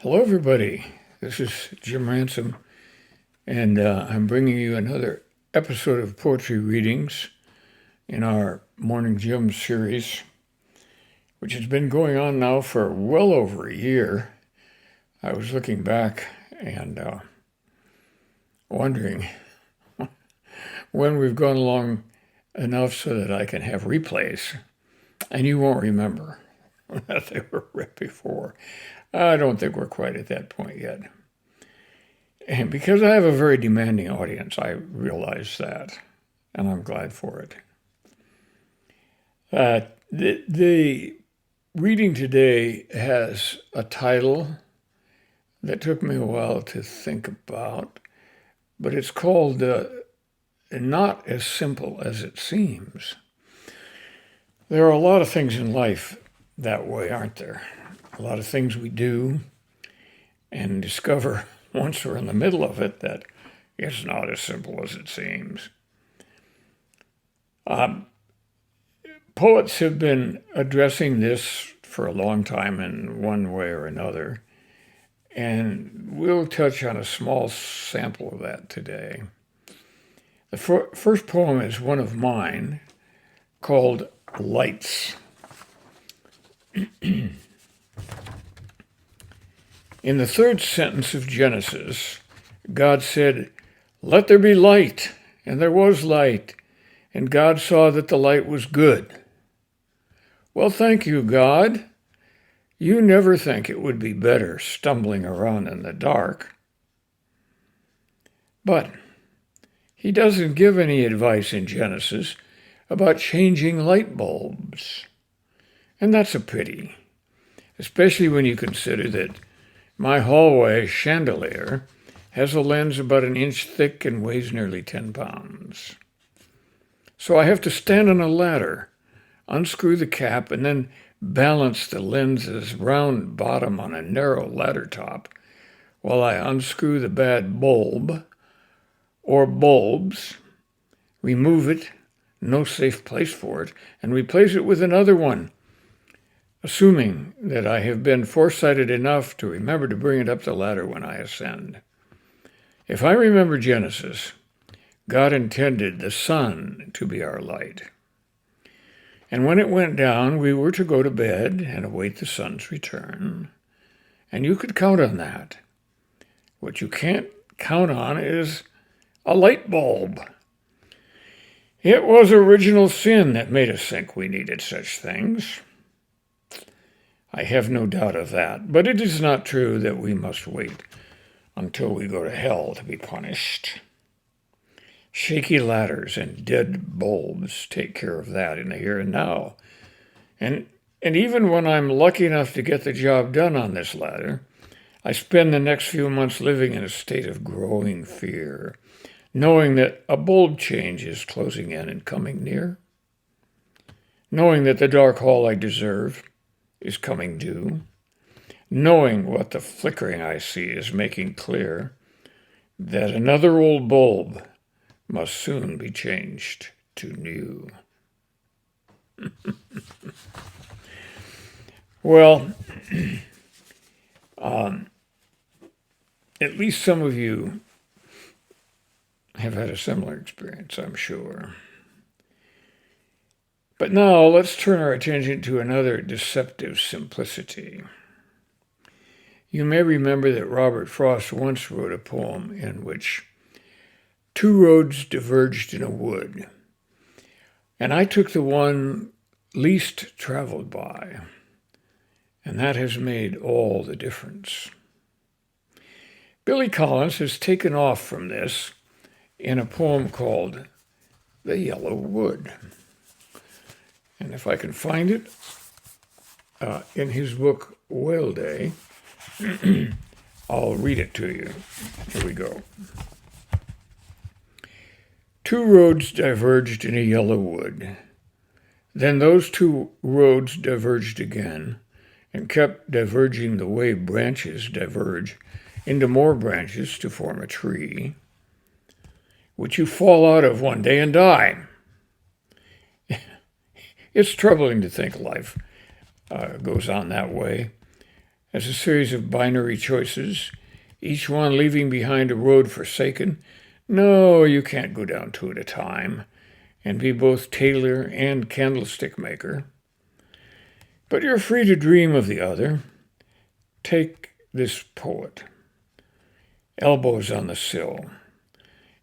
Hello, everybody. This is Jim Ransom, and I'm bringing you another episode of poetry readings in our Morning Jim series, which has been going on now for well over a year. I was looking back and wondering when we've gone along enough so that I can have replays, and you won't remember that they were read before. I don't think we're quite at that point yet. And because I have a very demanding audience, I realize that, and I'm glad for it. The reading today has a title that took me a while to think about, but it's called Not as Simple as It Seems. There are a lot of things in life that way, aren't there? A lot of things we do and discover once we're in the middle of it that it's not as simple as it seems. Poets have been addressing this for a long time in one way or another, and we'll touch on a small sample of that today. The first poem is one of mine called Lights. In the third sentence of Genesis, God said, "Let there be light," and there was light, and God saw that the light was good. Well, thank you, God. You never think it would be better stumbling around in the dark. But he doesn't give any advice in Genesis about changing light bulbs. And that's a pity, especially when you consider that my hallway chandelier has a lens about an inch thick and weighs nearly 10 pounds. So I have to stand on a ladder, unscrew the cap, and then balance the lens's round bottom on a narrow ladder top while I unscrew the bad bulb or bulbs, remove it, no safe place for it, and replace it with another one, assuming that I have been foresighted enough to remember to bring it up the ladder when I ascend. If I remember Genesis, God intended the sun to be our light. And when it went down, we were to go to bed and await the sun's return. And you could count on that. What you can't count on is a light bulb. It was original sin that made us think we needed such things. I have no doubt of that, but it is not true that we must wait until we go to hell to be punished. Shaky ladders and dead bulbs take care of that in the here and now. And even when I'm lucky enough to get the job done on this ladder, I spend the next few months living in a state of growing fear, knowing that a bulb change is closing in and coming near, knowing that the dark hall I deserve is coming due, knowing what the flickering I see is making clear that another old bulb must soon be changed to new. Well, at least some of you have had a similar experience, I'm sure. But now let's turn our attention to another deceptive simplicity. You may remember that Robert Frost once wrote a poem in which two roads diverged in a wood, and I took the one least traveled by, and that has made all the difference. Billy Collins has taken off from this in a poem called The Yellow Wood. And if I can find it, in his book, Whale Day, I'll read it to you. Here we go. Two roads diverged in a yellow wood. Then those two roads diverged again and kept diverging the way branches diverge into more branches to form a tree, which you fall out of one day and die. It's troubling to think life goes on that way, as a series of binary choices, each one leaving behind a road forsaken. No, you can't go down two at a time and be both tailor and candlestick maker. But you're free to dream of the other. Take this poet, elbows on the sill,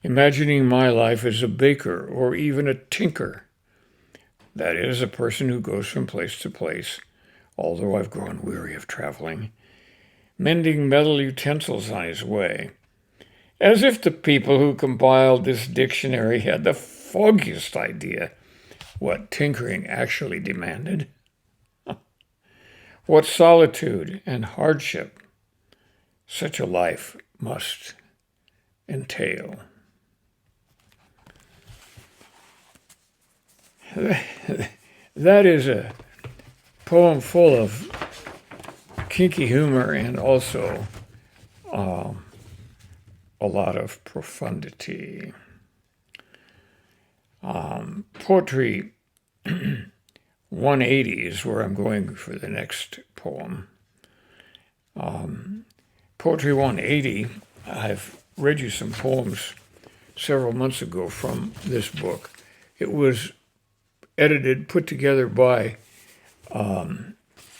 imagining my life as a baker or even a tinker. That is, a person who goes from place to place, although I've grown weary of traveling, mending metal utensils on his way, as if the people who compiled this dictionary had the foggiest idea what tinkering actually demanded, what solitude and hardship such a life must entail. That is a poem full of kinky humor and also a lot of profundity. Poetry 180 is where I'm going for the next poem. Poetry 180, I've read you some poems several months ago from this book. It was edited, put together by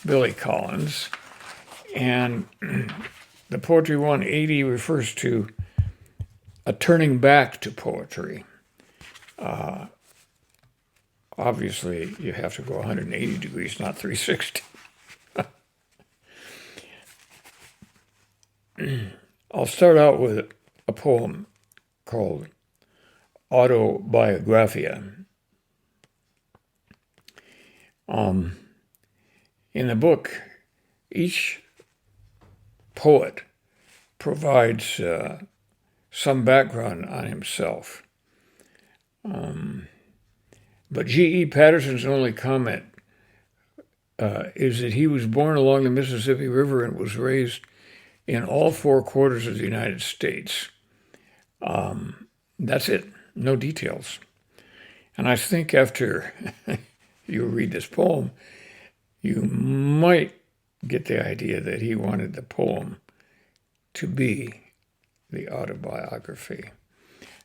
Billy Collins, and the Poetry 180 refers to a turning back to poetry. Obviously, you have to go 180 degrees, not 360. I'll start out with a poem called Autobiographia. In the book, each poet provides some background on himself. But G.E. Patterson's only comment is that he was born along the Mississippi River and was raised in all four quarters of the United States. That's it, no details. And I think after you read this poem, you might get the idea that he wanted the poem to be the autobiography.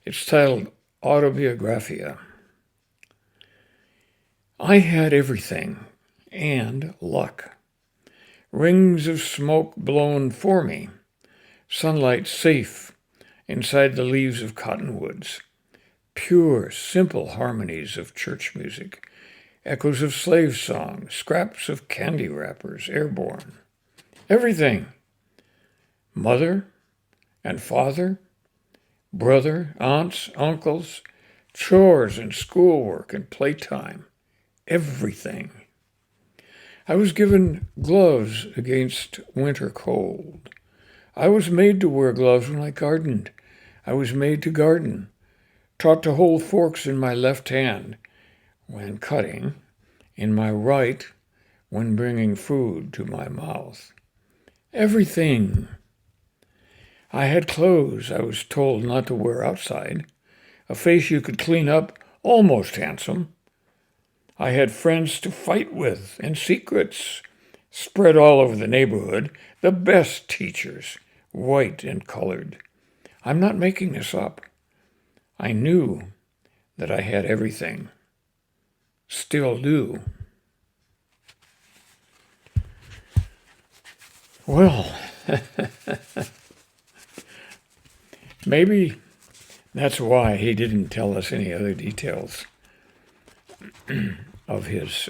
It's titled Autobiographia. I had everything and luck. Rings of smoke blown for me, sunlight safe inside the leaves of cottonwoods, pure, simple harmonies of church music, echoes of slave songs, scraps of candy wrappers, airborne. Everything. Mother and father, brother, aunts, uncles, chores and schoolwork and playtime. Everything. I was given gloves against winter cold. I was made to wear gloves when I gardened. I was made to garden, taught to hold forks in my left hand when cutting, in my right when bringing food to my mouth. Everything. I had clothes I was told not to wear outside, a face you could clean up, almost handsome. I had friends to fight with and secrets spread all over the neighborhood, the best teachers, white and colored. I'm not making this up. I knew that I had everything. Still do. Well, maybe that's why he didn't tell us any other details of his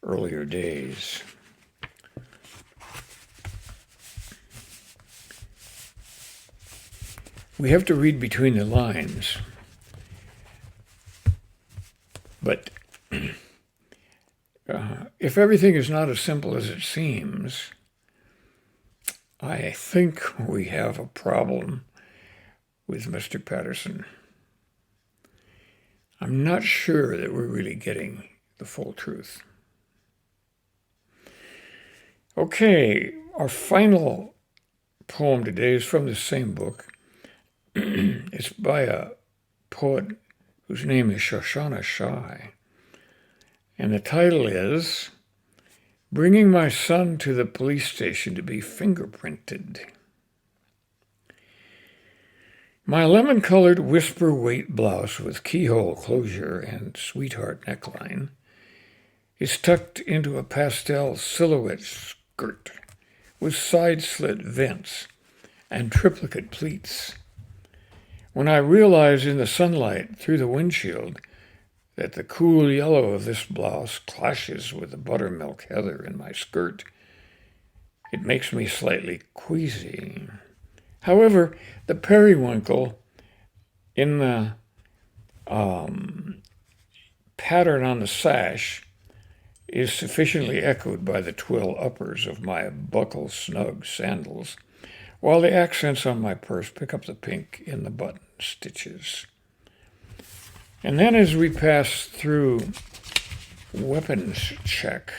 earlier days. We have to read between the lines, but if everything is not as simple as it seems, I think we have a problem with Mr. Patterson. I'm not sure that we're really getting the full truth. Okay, our final poem today is from the same book. It's by a poet whose name is Shoshana Shai. And the title is Bringing My Son to the Police Station to be Fingerprinted. My lemon-colored whisper weight blouse with keyhole closure and sweetheart neckline is tucked into a pastel silhouette skirt with side-slit vents and triplicate pleats. When I realize in the sunlight through the windshield that the cool yellow of this blouse clashes with the buttermilk heather in my skirt, it makes me slightly queasy. However, the periwinkle in the pattern on the sash is sufficiently echoed by the twill uppers of my buckle-snug sandals, while the accents on my purse pick up the pink in the button stitches. And then as we pass through weapons check,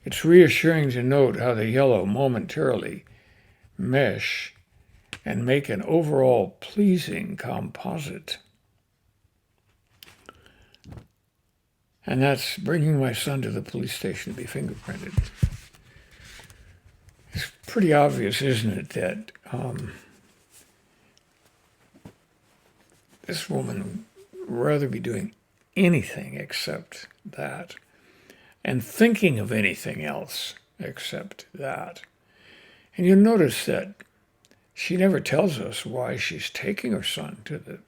it's reassuring to note how the yellow momentarily mesh and make an overall pleasing composite. And that's bringing my son to the police station to be fingerprinted. It's pretty obvious, isn't it, that this woman would rather be doing anything except that, and thinking of anything else except that. And you'll notice that she never tells us why she's taking her son to the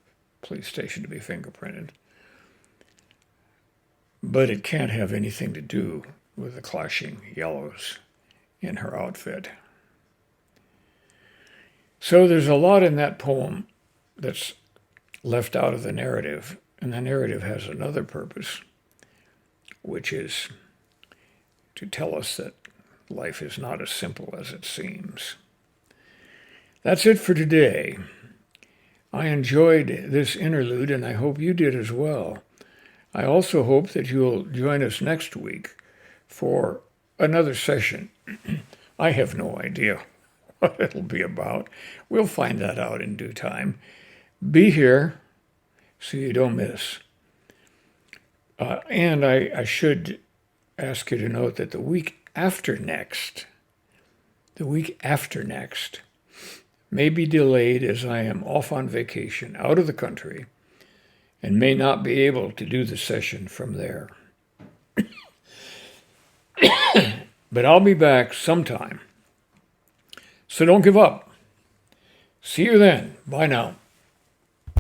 police station to be fingerprinted. But it can't have anything to do with the clashing yellows in her outfit. So there's a lot in that poem that's left out of the narrative, and the narrative has another purpose, which is to tell us that life is not as simple as it seems. That's it for today. I enjoyed this interlude, and I hope you did as well. I also hope that you'll join us next week for another session. I have no idea what it'll be about. We'll find that out in due time. Be here so you don't miss. And I should ask you to note that the week after next may be delayed as I am off on vacation out of the country and may not be able to do the session from there. But I'll be back sometime. So don't give up. See you then. Bye now.